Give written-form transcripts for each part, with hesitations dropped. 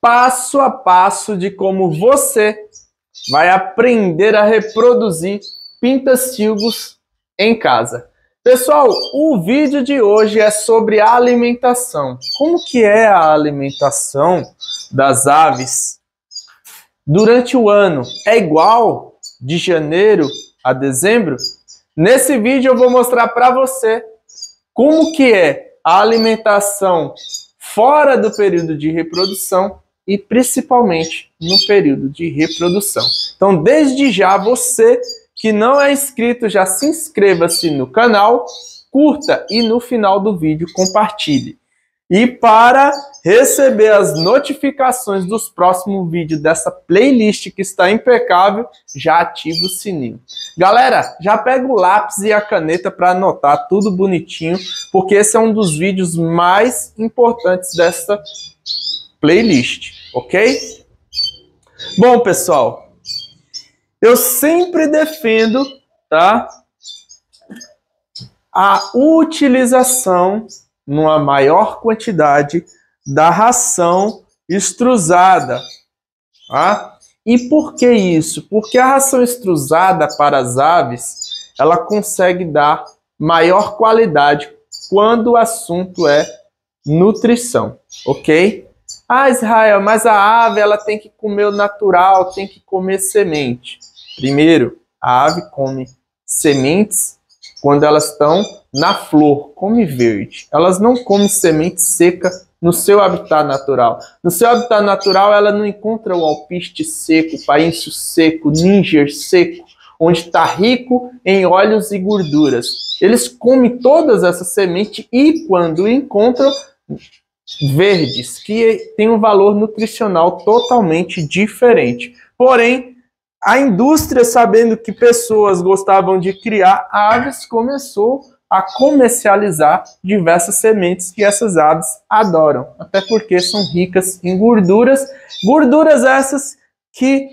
passo a passo de como você vai aprender a reproduzir pintacilgos em casa. Pessoal, o vídeo de hoje é sobre a alimentação. Como que é a alimentação das aves durante o ano? É igual de janeiro a dezembro? Nesse vídeo eu vou mostrar para você como que é a alimentação fora do período de reprodução e principalmente no período de reprodução. Então, desde já, você que não é inscrito, já se inscreva-se no canal, curta e no final do vídeo compartilhe. E para receber as notificações dos próximos vídeos dessa playlist que está impecável, já ativa o sininho. Galera, já pega o lápis e a caneta para anotar tudo bonitinho, porque esse é um dos vídeos mais importantes dessa playlist, ok? Bom, pessoal, eu sempre defendo, tá, a utilização numa maior quantidade da ração extrusada, tá? E por que isso? Porque a ração extrusada para as aves, ela consegue dar maior qualidade quando o assunto é nutrição, ok? Ah, Israel, mas a ave ela tem que comer o natural, tem que comer semente. Primeiro, a ave come sementes quando elas estão na flor, come verde. Elas não comem semente seca no seu habitat natural. No seu habitat natural, ela não encontra o alpiste seco, o paíncio seco, níger seco, onde está rico em óleos e gorduras. Eles comem todas essas sementes e, quando encontram, verdes, que tem um valor nutricional totalmente diferente. Porém, a indústria, sabendo que pessoas gostavam de criar aves, começou a comercializar diversas sementes que essas aves adoram, até porque são ricas em gorduras, gorduras essas que,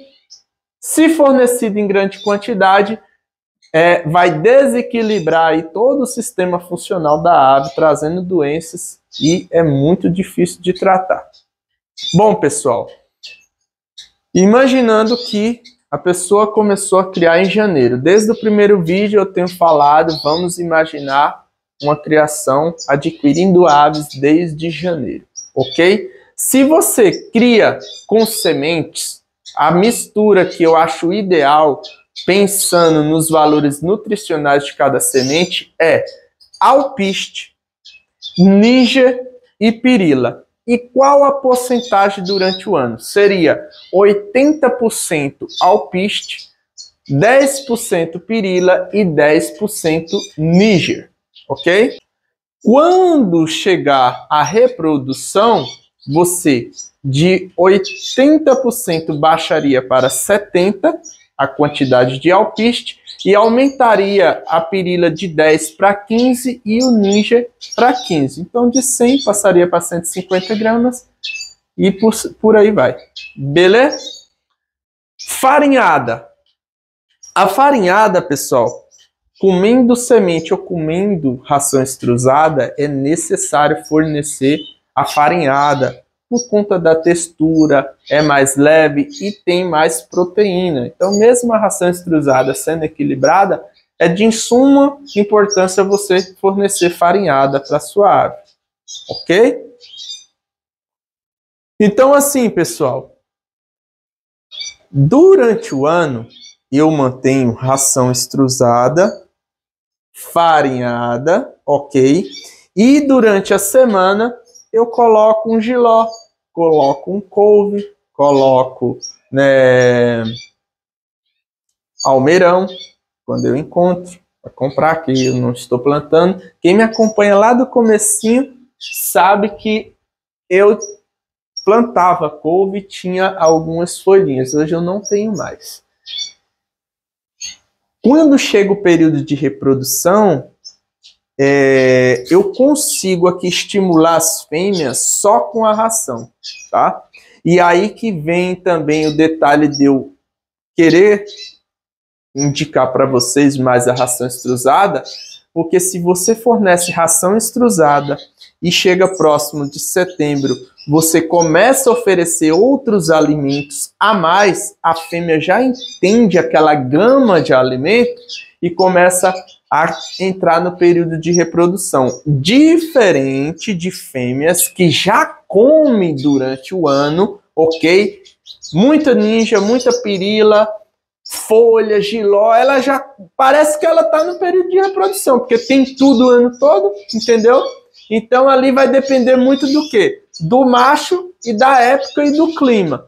se fornecido em grande quantidade, vai desequilibrar aí todo o sistema funcional da ave, trazendo doenças e é muito difícil de tratar. Bom, pessoal, imaginando que a pessoa começou a criar em janeiro. Desde o primeiro vídeo eu tenho falado, vamos imaginar uma criação adquirindo aves desde janeiro, ok? Se você cria com sementes, a mistura que eu acho ideal, pensando nos valores nutricionais de cada semente, é alpiste, níger e pirila. E qual a porcentagem durante o ano? Seria 80% alpiste, 10% pirila e 10% níger, ok? Quando chegar a reprodução, você de 80% baixaria para 70% a quantidade de alpiste e aumentaria a pirila de 10 para 15 e o níger para 15. Então, de 100 passaria para 150 gramas e por aí vai. Beleza? Farinhada. A farinhada, pessoal, comendo semente ou comendo ração extrusada, é necessário fornecer a farinhada. Por conta da textura, é mais leve e tem mais proteína. Então, mesmo a ração extrusada sendo equilibrada, é de suma importância você fornecer farinhada para sua ave, ok? Então, assim, pessoal, durante o ano, eu mantenho ração extrusada, farinhada, ok? E durante a semana, eu coloco um jiló, coloco um couve, coloco almeirão, quando eu encontro, para comprar, que eu não estou plantando. Quem me acompanha lá do comecinho sabe que eu plantava couve e tinha algumas folhinhas. Hoje eu não tenho mais. Quando chega o período de reprodução, eu consigo aqui estimular as fêmeas só com a ração, tá? E aí que vem também o detalhe de eu querer indicar para vocês mais a ração extrusada, porque se você fornece ração extrusada e chega próximo de setembro, você começa a oferecer outros alimentos a mais, a fêmea já entende aquela gama de alimentos e começa a entrar no período de reprodução. Diferente de fêmeas que já comem durante o ano, ok? Muita ninja, muita pirila, folha, jiló, ela já parece que ela está no período de reprodução, porque tem tudo o ano todo, entendeu? Então ali vai depender muito do quê? Do macho e da época e do clima.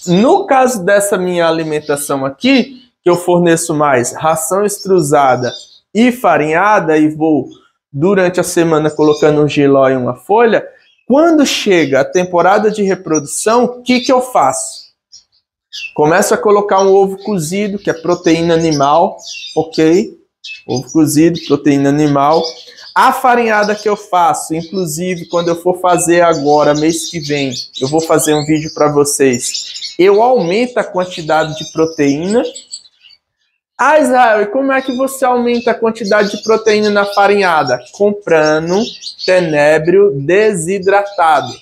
No caso dessa minha alimentação aqui, que eu forneço mais ração extrusada e farinhada, e vou durante a semana colocando um jiló e uma folha, quando chega a temporada de reprodução, o que eu faço? Começo a colocar um ovo cozido, que é proteína animal, ok? Ovo cozido, proteína animal. A farinhada que eu faço, inclusive, quando eu for fazer agora, mês que vem, eu vou fazer um vídeo para vocês. Eu aumento a quantidade de proteína. Ah, Israel, e como é que você aumenta a quantidade de proteína na farinhada? Comprando tenébrio desidratado.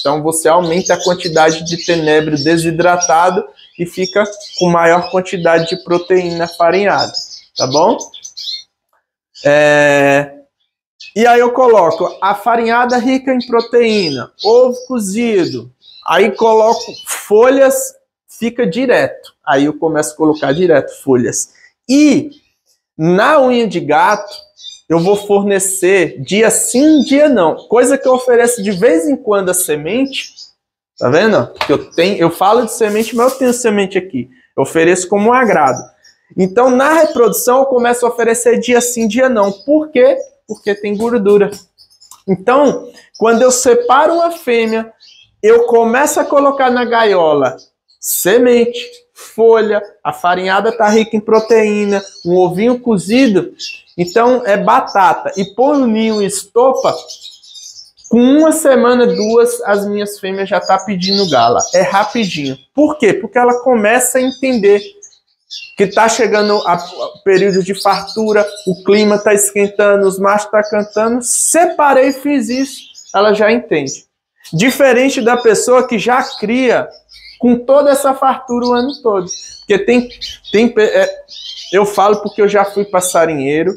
Então, você aumenta a quantidade de tenébrio desidratado e fica com maior quantidade de proteína farinhada, tá bom? E aí eu coloco a farinhada rica em proteína, ovo cozido, aí coloco folhas, fica direto. Aí eu começo a colocar direto folhas. E na unha de gato, eu vou fornecer dia sim, dia não. Coisa que eu ofereço de vez em quando a semente. Tá vendo? Porque eu falo de semente, mas eu tenho semente aqui. Eu ofereço como um agrado. Então, na reprodução, eu começo a oferecer dia sim, dia não. Por quê? Porque tem gordura. Então, quando eu separo uma fêmea, eu começo a colocar na gaiola semente, folha, a farinhada está rica em proteína, um ovinho cozido, então é batata. E põe o ninho e estopa, com uma semana, duas, as minhas fêmeas já estão pedindo gala. É rapidinho. Por quê? Porque ela começa a entender que está chegando o período de fartura, o clima está esquentando, os machos estão cantando. Separei, fiz isso, ela já entende. Diferente da pessoa que já cria com toda essa fartura o ano todo. Porque eu falo porque eu já fui passarinheiro,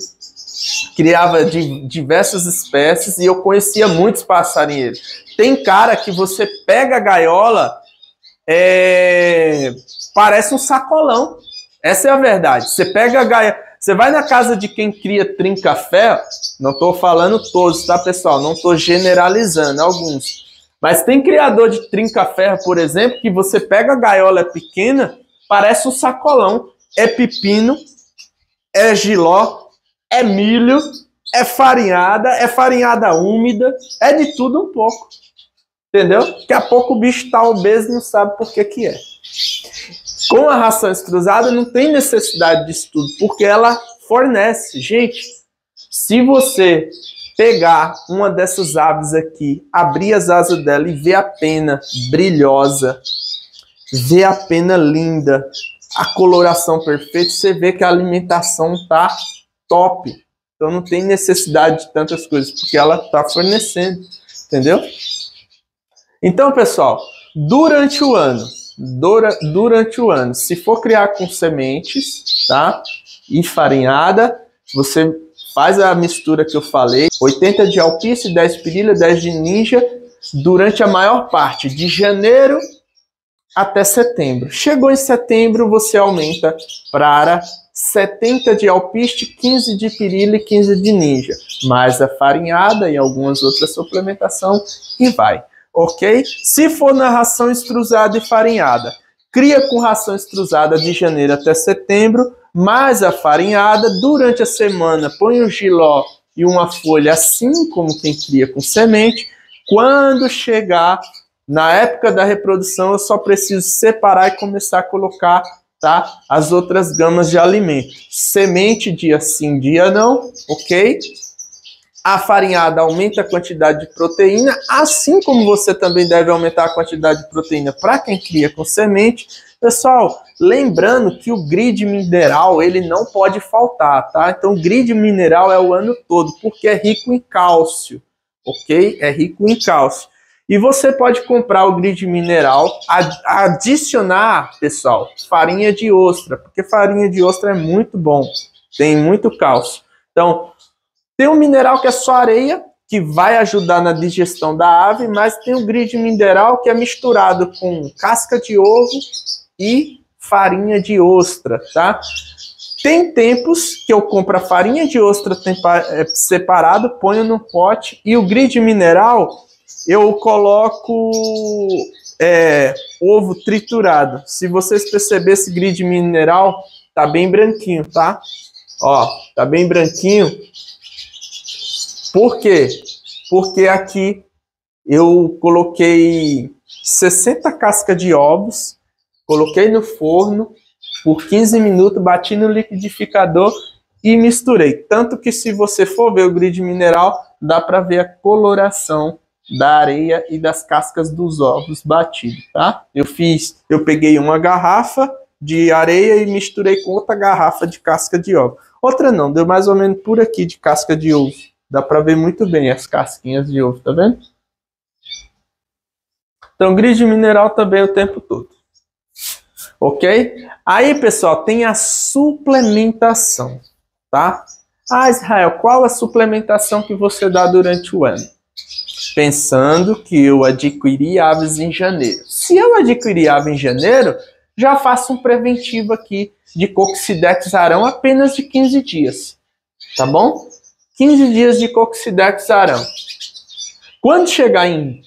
criava de diversas espécies e eu conhecia muitos passarinheiros. Tem cara que você pega a gaiola, parece um sacolão. Essa é a verdade. Você pega a gaiola, você vai na casa de quem cria trinca-ferro, não estou falando todos, tá, pessoal? Não estou generalizando, alguns. Mas tem criador de trinca-ferro, por exemplo, que você pega a gaiola pequena, parece um sacolão. É pepino, é jiló, é milho, é farinhada úmida, é de tudo um pouco. Entendeu? Daqui a pouco o bicho tá obeso e não sabe por que é. Com a ração extrusada não tem necessidade disso tudo, porque ela fornece. Gente, se você pegar uma dessas aves aqui, abrir as asas dela e ver a pena brilhosa, ver a pena linda, a coloração perfeita, você vê que a alimentação tá top. Então não tem necessidade de tantas coisas, porque ela tá fornecendo, entendeu? Então, pessoal, durante o ano, se for criar com sementes, tá? E farinhada, você faz a mistura que eu falei, 80 de alpice, 10 pirila, 10 de ninja, durante a maior parte, de janeiro até setembro. Chegou em setembro, você aumenta para 70 de alpiste, 15 de pirila e 15 de ninja. Mais a farinhada e algumas outras suplementações e vai. Ok? Se for na ração extrusada e farinhada, cria com ração extrusada de janeiro até setembro, mais a farinhada, durante a semana põe um jiló e uma folha, assim como quem cria com semente. Quando chegar na época da reprodução, eu só preciso separar e começar a colocar, tá, as outras gamas de alimento. Semente dia sim, dia não, ok? A farinhada aumenta a quantidade de proteína, assim como você também deve aumentar a quantidade de proteína para quem cria com semente. Pessoal, lembrando que o grid mineral, ele não pode faltar, tá? Então, o grid mineral é o ano todo, porque é rico em cálcio, ok? É rico em cálcio. E você pode comprar o grid mineral, adicionar, pessoal, farinha de ostra, porque farinha de ostra é muito bom, tem muito cálcio. Então, tem um mineral que é só areia, que vai ajudar na digestão da ave, mas tem o grid mineral que é misturado com casca de ovo e farinha de ostra, tá? Tem tempos que eu compro a farinha de ostra separado, ponho no pote, e o grid mineral eu coloco ovo triturado. Se vocês perceberem, esse grid mineral tá bem branquinho, tá? Ó, tá bem branquinho. Por quê? Porque aqui eu coloquei 60 cascas de ovos, coloquei no forno por 15 minutos, bati no liquidificador e misturei. Tanto que se você for ver o grid mineral, dá para ver a coloração da areia e das cascas dos ovos batidos, tá? Eu peguei uma garrafa de areia e misturei com outra garrafa de casca de ovo. Outra não, deu mais ou menos por aqui de casca de ovo. Dá para ver muito bem as casquinhas de ovo, tá vendo? Então, grid mineral também o tempo todo. Ok? Aí, pessoal, tem a suplementação, tá? Ah, Israel, qual a suplementação que você dá durante o ano? Pensando que eu adquiri aves em janeiro. Se eu adquirir ave em janeiro, já faço um preventivo aqui de Coccidex arão apenas de 15 dias, tá bom? 15 dias de Coccidex arão. Quando chegar em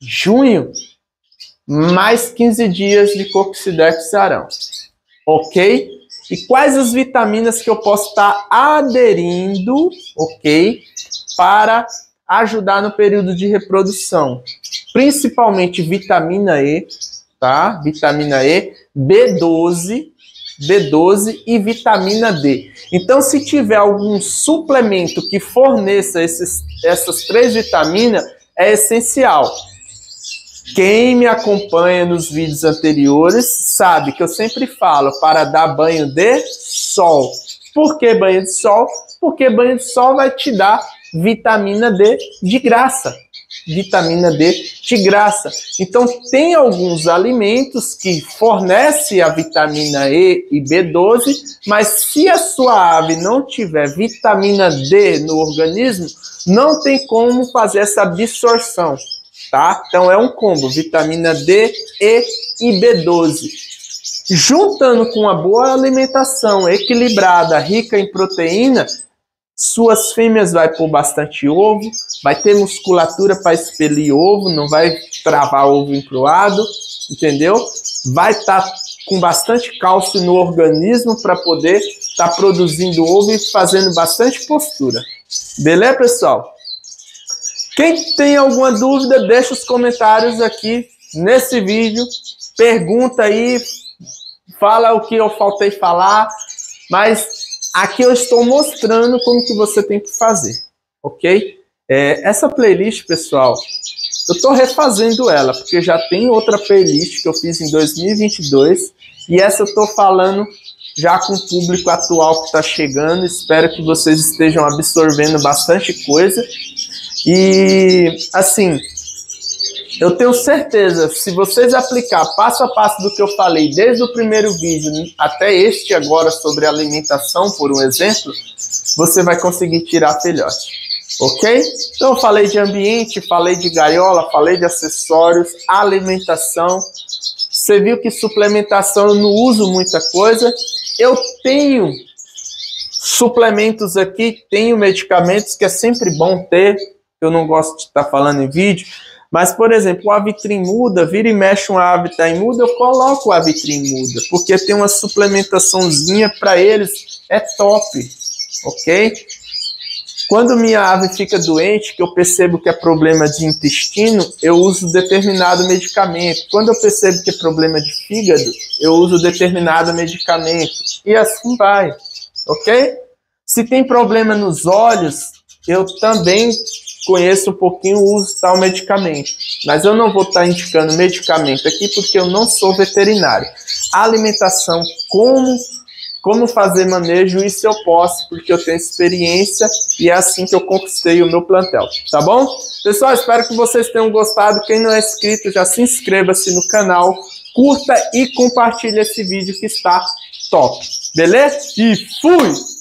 junho, mais 15 dias de Coccidex arão. Ok? E quais as vitaminas que eu posso estar aderindo, ok? Para ajudar no período de reprodução. Principalmente vitamina E, tá? Vitamina E, B12 e vitamina D. Então, se tiver algum suplemento que forneça essas 3 vitaminas, é essencial. Quem me acompanha nos vídeos anteriores sabe que eu sempre falo para dar banho de sol. Por que banho de sol? Porque banho de sol vai te dar vitamina D de graça. Vitamina D de graça. Então, tem alguns alimentos que fornecem a vitamina E e B12, mas se a sua ave não tiver vitamina D no organismo, não tem como fazer essa absorção, tá? Então, é um combo, vitamina D, E e B12. Juntando com uma boa alimentação equilibrada, rica em proteína, suas fêmeas vai pôr bastante ovo, vai ter musculatura para expelir ovo, não vai travar ovo encruado, entendeu? Vai estar com bastante cálcio no organismo para poder estar produzindo ovo e fazendo bastante postura. Beleza, pessoal? Quem tem alguma dúvida, deixa os comentários aqui nesse vídeo, pergunta aí, fala o que eu faltei falar, mas aqui eu estou mostrando como que você tem que fazer, ok? Essa playlist, pessoal, eu estou refazendo ela, porque já tem outra playlist que eu fiz em 2022, e essa eu estou falando já com o público atual que está chegando. Espero que vocês estejam absorvendo bastante coisa. E, assim, eu tenho certeza, se vocês aplicar passo a passo do que eu falei, desde o primeiro vídeo até este agora sobre alimentação, por um exemplo, você vai conseguir tirar filhote, ok? Então eu falei de ambiente, falei de gaiola, falei de acessórios, alimentação. Você viu que suplementação eu não uso muita coisa. Eu tenho suplementos aqui, tenho medicamentos que é sempre bom ter, eu não gosto de estar falando em vídeo. Mas, por exemplo, o Avitrim muda, vira e mexe uma ave tá em muda, eu coloco o Avitrim muda, porque tem uma suplementaçãozinha para eles, é top, ok? Quando minha ave fica doente, que eu percebo que é problema de intestino, eu uso determinado medicamento. Quando eu percebo que é problema de fígado, eu uso determinado medicamento. E assim vai, ok? Se tem problema nos olhos, eu também conheço um pouquinho o uso de tal medicamento. Mas eu não vou estar indicando medicamento aqui porque eu não sou veterinário. A alimentação, como como fazer manejo, isso eu posso, porque eu tenho experiência e é assim que eu conquistei o meu plantel, tá bom? Pessoal, espero que vocês tenham gostado. Quem não é inscrito, já se inscreva-se no canal, curta e compartilhe esse vídeo que está top, beleza? E fui!